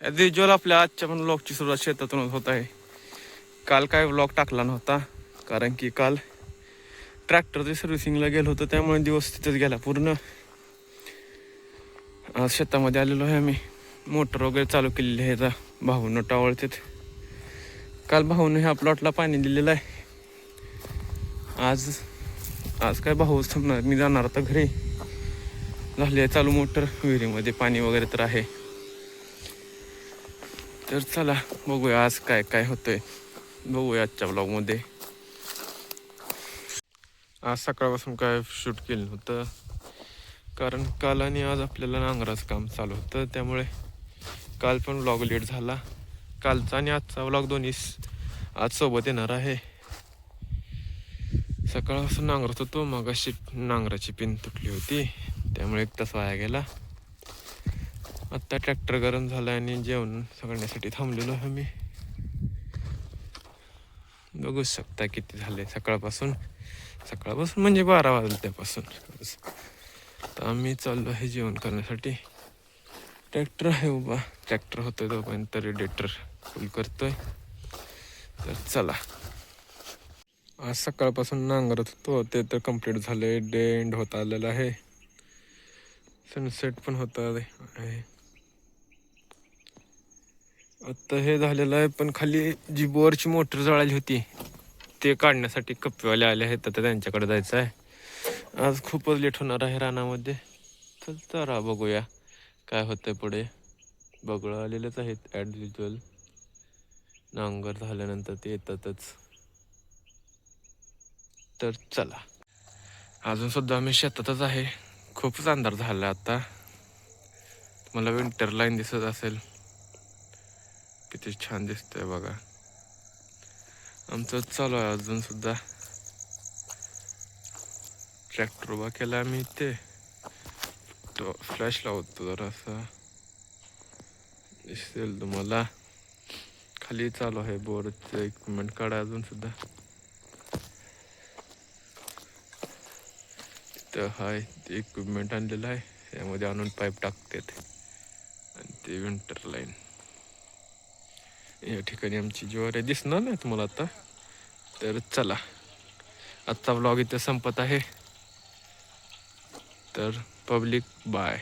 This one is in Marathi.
ॲज युज्युअल आपल्या आजच्या पण व्लॉगची सुरुवात शेतातूनच होत आहे. काल काय व्लॉग टाकला नव्हता कारण की काल ट्रॅक्टरचे सर्व्हिसिंगला गेलो होतो, त्यामुळे दिवस तिथेच गेला पूर्ण. आज शेतामध्ये आलेलो आहे आम्ही. मोटर वगैरे चालू केलेली आहे. आता भाऊनं टावळतेत. काल भाऊनं ह्या प्लॉटला पाणी दिलेलं आहे. आज काय भाऊच थांबणार, मी जाणार आता घरी. झाली आहे चालू मोटर, विहिरीमध्ये पाणी वगैरे तर आहे. तर चला बघूया आज काय काय होतंय, बघूया आजच्या ब्लॉगमध्ये. आज सकाळपासून काय शूट केलं नव्हतं कारण काल आणि आज आपल्याला नांगराचं काम चालू होतं, त्यामुळे काल पण व्लॉग लेट झाला. कालचा आणि आजचा व्लॉग दोन्ही आज सोबत येणार आहे. सकाळपासून नांगरत होतो, मग अशी नांगराची पिन तुटली होती, त्यामुळे 1 तास वाया गेला. आत्ता ट्रॅक्टर गरम झाला आणि जेवण करण्यासाठी थांबलेलो आहे मी. बघू शकता किती झाले सकाळपासून म्हणजे 12 वाजल्यापासून. तर आम्ही चाललो आहे जेवण करण्यासाठी. ट्रॅक्टर आहे उभा, ट्रॅक्टर होतोय तोपर्यंत रेडिएटर फुल करतोय. तर चला, आज सकाळपासून नांगरत होतो ते तर कंप्लीट झाले. डे एंड होत आलेला आहे, सनसेट पण होत आहे. आता हे झालेलं आहे, पण खाली जी बोरची मोटर जळाली होती ते काढण्यासाठी कप्पेवाले आले आहेत. आता त्यांच्याकडे जायचं आहे. आज खूपच लेट होणार आहे रानामध्ये. तर चला बघूया काय होतंय पुढे. बगळं आलेलेच आहेत ॲज युज्युअल. नांगर झाल्यानंतर ते येतातच. तर चला, अजून सुद्धा आम्ही शेतातच आहे. खूपच अंधार झाला आता. मला विंटर लाईन दिसत असेल, किती छान दिसतंय बघा. आमचं चालू आहे अजून सुद्धा. ट्रॅक्टर उभा केला आम्ही इथे. तो फ्लॅश लावतो जरासा, दिसेल तुम्हाला. खाली चालू आहे बोरचं इक्विपमेंट काढा अजून सुद्धा. तिथं हाय ते इक्विपमेंट आणलेलं आहे, त्यामध्ये आणून पाईप टाकतात. आणि ते विंटर लाईन या ठिकाणी आमची ज्वारी दिसणार नाही तुम्हाला आता. तर चला, आजचा व्लॉग इथं संपत आहे. तर पब्लिक बाय.